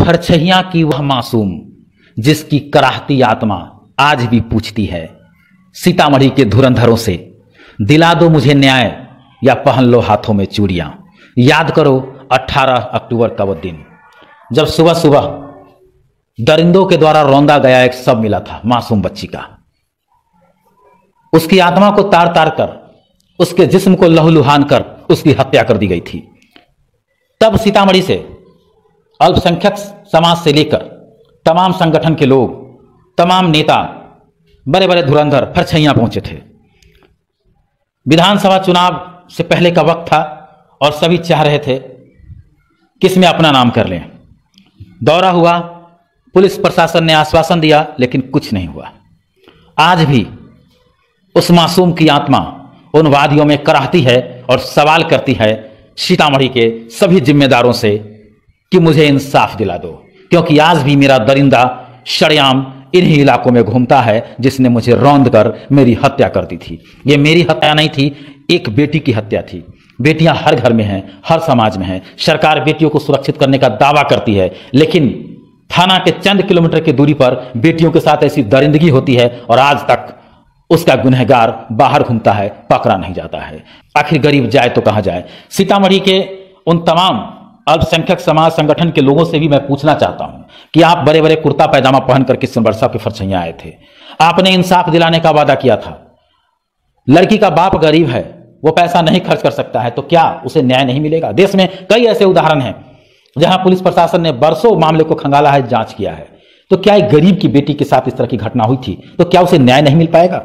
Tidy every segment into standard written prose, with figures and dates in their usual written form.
फरछैया की वह मासूम जिसकी कराहती आत्मा आज भी पूछती है सीतामढ़ी के धुरंधरों से, दिला दो मुझे न्याय या पहन लो हाथों में चूड़ियां। याद करो 18 अक्टूबर का वो दिन जब सुबह सुबह दरिंदों के द्वारा रौंदा गया एक शव मिला था मासूम बच्ची का। उसकी आत्मा को तार तार कर, उसके जिस्म को लहूलुहान कर उसकी हत्या कर दी गई थी। तब सीतामढ़ी से अल्पसंख्यक समाज से लेकर तमाम संगठन के लोग, तमाम नेता, बड़े बड़े धुरंधर फरछैया पहुंचे थे। विधानसभा चुनाव से पहले का वक्त था और सभी चाह रहे थे किसमें अपना नाम कर लें। दौरा हुआ, पुलिस प्रशासन ने आश्वासन दिया, लेकिन कुछ नहीं हुआ। आज भी उस मासूम की आत्मा उन वादियों में कराहती है और सवाल करती है सीतामढ़ी के सभी जिम्मेदारों से कि मुझे इंसाफ दिला दो, क्योंकि आज भी मेरा दरिंदा शरेआम इन्हीं इलाकों में घूमता है जिसने मुझे रौंद कर मेरी हत्या कर दी थी। ये मेरी हत्या नहीं थी, एक बेटी की हत्या थी। बेटियां हर घर में हैं, हर समाज में हैं। सरकार बेटियों को सुरक्षित करने का दावा करती है, लेकिन थाना के चंद किलोमीटर की दूरी पर बेटियों के साथ ऐसी दरिंदगी होती है और आज तक उसका गुनहगार बाहर घूमता है, पकड़ा नहीं जाता है। आखिर गरीब जाए तो कहां जाए। सीतामढ़ी के उन तमाम अल्पसंख्यक समाज संगठन के लोगों से भी मैं पूछना चाहता हूं कि आप बड़े बड़े कुर्ता पैजामा पहनकर किस वर्षा के फरछैया आए थे। आपने इंसाफ दिलाने का वादा किया था। लड़की का बाप गरीब है, वो पैसा नहीं खर्च कर सकता है, तो क्या उसे न्याय नहीं मिलेगा? देश में कई ऐसे उदाहरण हैं जहां पुलिस प्रशासन ने बरसों मामले को खंगाला है, जांच किया है। तो क्या एक गरीब की बेटी के साथ इस तरह की घटना हुई थी, तो क्या उसे न्याय नहीं मिल पाएगा?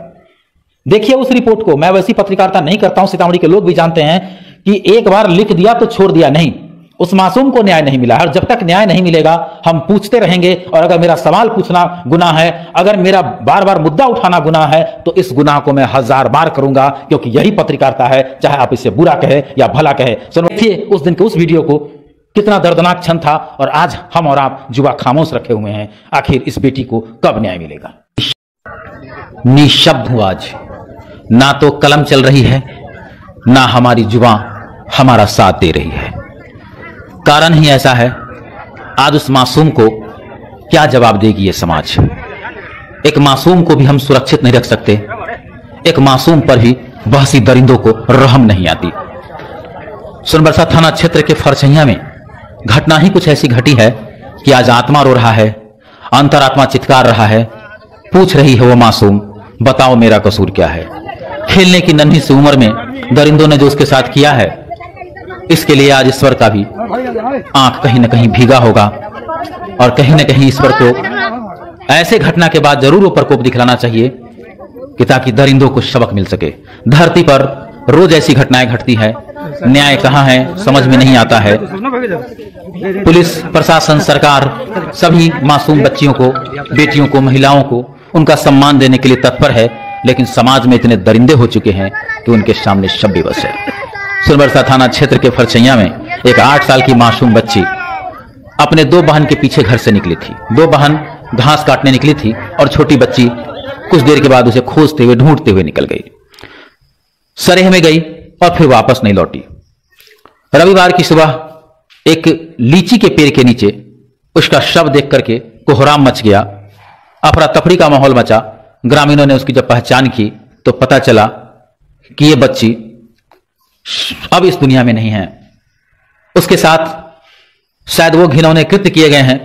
देखिए उस रिपोर्ट को। मैं वैसी पत्रकारिता नहीं करता हूं, सीतामढ़ी के लोग भी जानते हैं कि एक बार लिख दिया तो छोड़ दिया नहीं। उस मासूम को न्याय नहीं मिला और जब तक न्याय नहीं मिलेगा हम पूछते रहेंगे। और अगर मेरा सवाल पूछना गुनाह है, अगर मेरा बार बार मुद्दा उठाना गुनाह है, तो इस गुनाह को मैं 1000 बार करूंगा, क्योंकि यही पत्रकारिता है, चाहे आप इसे बुरा कहे या भला कहे। सुनिए उस दिन के उस वीडियो को, कितना दर्दनाक क्षण था। और आज हम और आप जुआ खामोश रखे हुए हैं। आखिर इस बेटी को कब न्याय मिलेगा? निशब्द हूं आज, ना तो कलम चल रही है, ना हमारी जुबां हमारा साथ दे रही है। कारण ही ऐसा है, आज उस मासूम को क्या जवाब देगी ये समाज? एक मासूम को भी हम सुरक्षित नहीं रख सकते। एक मासूम पर भी बहसी दरिंदों को रहम नहीं आती। सोनबरसा थाना क्षेत्र के फरछैया में घटना ही कुछ ऐसी घटी है कि आज आत्मा रो रहा है, अंतरात्मा चित्कार रहा है। पूछ रही है वो मासूम, बताओ मेरा कसूर क्या है? खेलने की नन्ही सी उम्र में दरिंदों ने जो उसके साथ किया है, इसके लिए आज ईश्वर का भी आंख कहीं न कहीं भीगा होगा। और कहीं न कहीं ईश्वर को ऐसे घटना के बाद जरूर वो प्रकोप दिखलाना चाहिए कि ताकि दरिंदों को सबक मिल सके। धरती पर रोज ऐसी घटनाएं घटती है, न्याय कहां है समझ में नहीं आता है। पुलिस प्रशासन, सरकार सभी मासूम बच्चियों को, बेटियों को, महिलाओं को उनका सम्मान देने के लिए तत्पर है, लेकिन समाज में इतने दरिंदे हो चुके हैं कि उनके सामने शब बेबस है। सोनबरसा थाना क्षेत्र के फरछैया में एक 8 साल की मासूम बच्ची अपने 2 बहन के पीछे घर से निकली थी। 2 बहन घास काटने निकली थी और छोटी बच्ची कुछ देर के बाद उसे खोजते हुए, ढूंढते हुए निकल गई। सरेह में गई और फिर वापस नहीं लौटी। रविवार की सुबह एक लीची के पेड़ के नीचे उसका शव देख करके कोहराम मच गया, अफरा तफरी का माहौल मचा। ग्रामीणों ने उसकी जब पहचान की तो पता चला कि ये बच्ची अब इस दुनिया में नहीं है। उसके साथ शायद वो घिनौने कृत्य किए गए हैं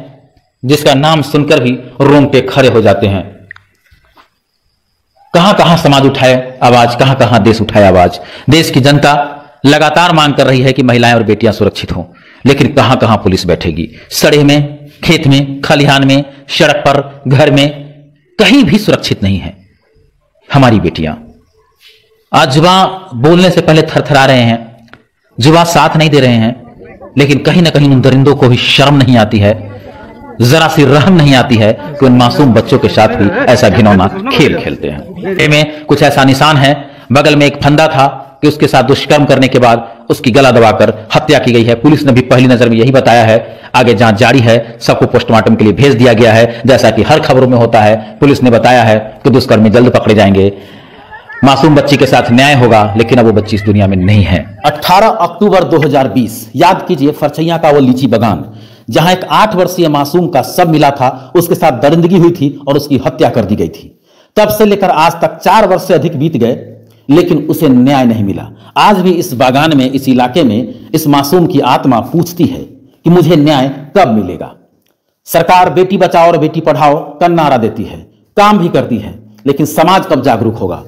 जिसका नाम सुनकर भी रोंगटे खड़े हो जाते हैं। कहां कहां समाज उठाए आवाज, कहां कहां देश उठाए आवाज। देश की जनता लगातार मांग कर रही है कि महिलाएं और बेटियां सुरक्षित हों, लेकिन कहां कहां पुलिस बैठेगी? सड़े में, खेत में, खलिहान में, सड़क पर, घर में, कहीं भी सुरक्षित नहीं है हमारी बेटियां। आज जुबां बोलने से पहले थरथरा रहे हैं, जुबां साथ नहीं दे रहे हैं, लेकिन कहीं ना कहीं उन दरिंदों को भी शर्म नहीं आती है, जरा सी रहम नहीं आती है कि उन मासूम बच्चों के साथ भी ऐसा घिनौना खेल खेलते हैं। में कुछ ऐसा निशान है, बगल में एक फंदा था कि उसके साथ दुष्कर्म करने के बाद उसकी गला दबाकर हत्या की गई है। पुलिस ने भी पहली नजर में यही बताया है। आगे जांच जारी है, सबको पोस्टमार्टम के लिए भेज दिया गया है। जैसा कि हर खबरों में होता है, पुलिस ने बताया है कि दुष्कर्मी जल्द पकड़े जाएंगे, मासूम बच्ची के साथ न्याय होगा, लेकिन अब वो बच्ची इस दुनिया में नहीं है। 18 अक्टूबर 2020, याद कीजिए, फरछैया का वो लीची बागान जहां एक 8 वर्षीय मासूम का शव मिला था, उसके साथ दरिंदगी हुई थी और उसकी हत्या कर दी गई थी। तब से लेकर आज तक 4 वर्ष से अधिक बीत गए, लेकिन उसे न्याय नहीं मिला। आज भी इस बागान में, इस इलाके में इस मासूम की आत्मा पूछती है कि मुझे न्याय कब मिलेगा। सरकार बेटी बचाओ और बेटी पढ़ाओ का नारा देती है, काम भी करती है, लेकिन समाज कब जागरूक होगा।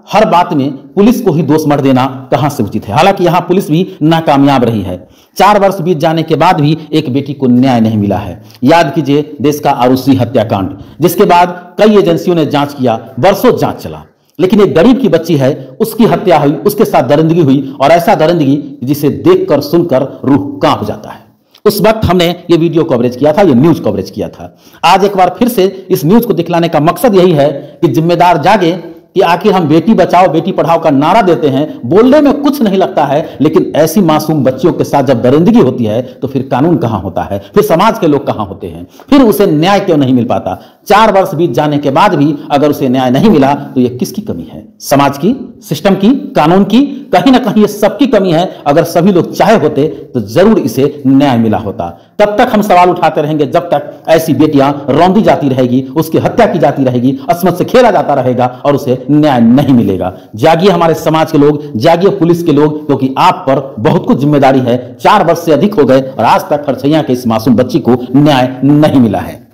हर बात में पुलिस को ही दोष मत देना कहां से उचित है। हालांकि यहां पुलिस भी नाकामयाब रही है। 4 वर्ष बीत जाने के बाद भी एक बेटी को न्याय नहीं मिला है। याद कीजिए देश का आरुषि हत्याकांड, जिसके बाद कई एजेंसियों ने जांच किया, वर्षों जांच चला, लेकिन एक गरीब की बच्ची है, उसकी हत्या हुई, उसके साथ दरिंदगी हुई, और ऐसा दरिंदगी जिसे देखकर सुनकर रूह कांप जाता है। उस वक्त हमने ये वीडियो कवरेज किया था, ये न्यूज कवरेज किया था। आज एक बार फिर से इस न्यूज को दिखलाने का मकसद यही है कि जिम्मेदार जागे कि आखिर हम बेटी बचाओ बेटी पढ़ाओ का नारा देते हैं, बोलने में कुछ नहीं लगता है, लेकिन ऐसी मासूम बच्चियों के साथ जब दरिंदगी होती है तो फिर कानून कहां होता है, फिर समाज के लोग कहां होते हैं, फिर उसे न्याय क्यों नहीं मिल पाता। 4 वर्ष बीत जाने के बाद भी अगर उसे न्याय नहीं मिला तो यह किसकी कमी है? समाज की, सिस्टम की, कानून की? कहीं ना कहीं ये सबकी कमी है। अगर सभी लोग चाहे होते तो जरूर इसे न्याय मिला होता। तब तक हम सवाल उठाते रहेंगे जब तक ऐसी बेटियां रौंदी जाती रहेगी, उसकी हत्या की जाती रहेगी, अस्मत से खेला जाता रहेगा और उसे न्याय नहीं मिलेगा। जागिए हमारे समाज के लोग, जागिए पुलिस के लोग, क्योंकि आप पर बहुत कुछ जिम्मेदारी है। 4 वर्ष से अधिक हो गए और आज तक हरसैया के इस मासूम बच्ची को न्याय नहीं मिला है।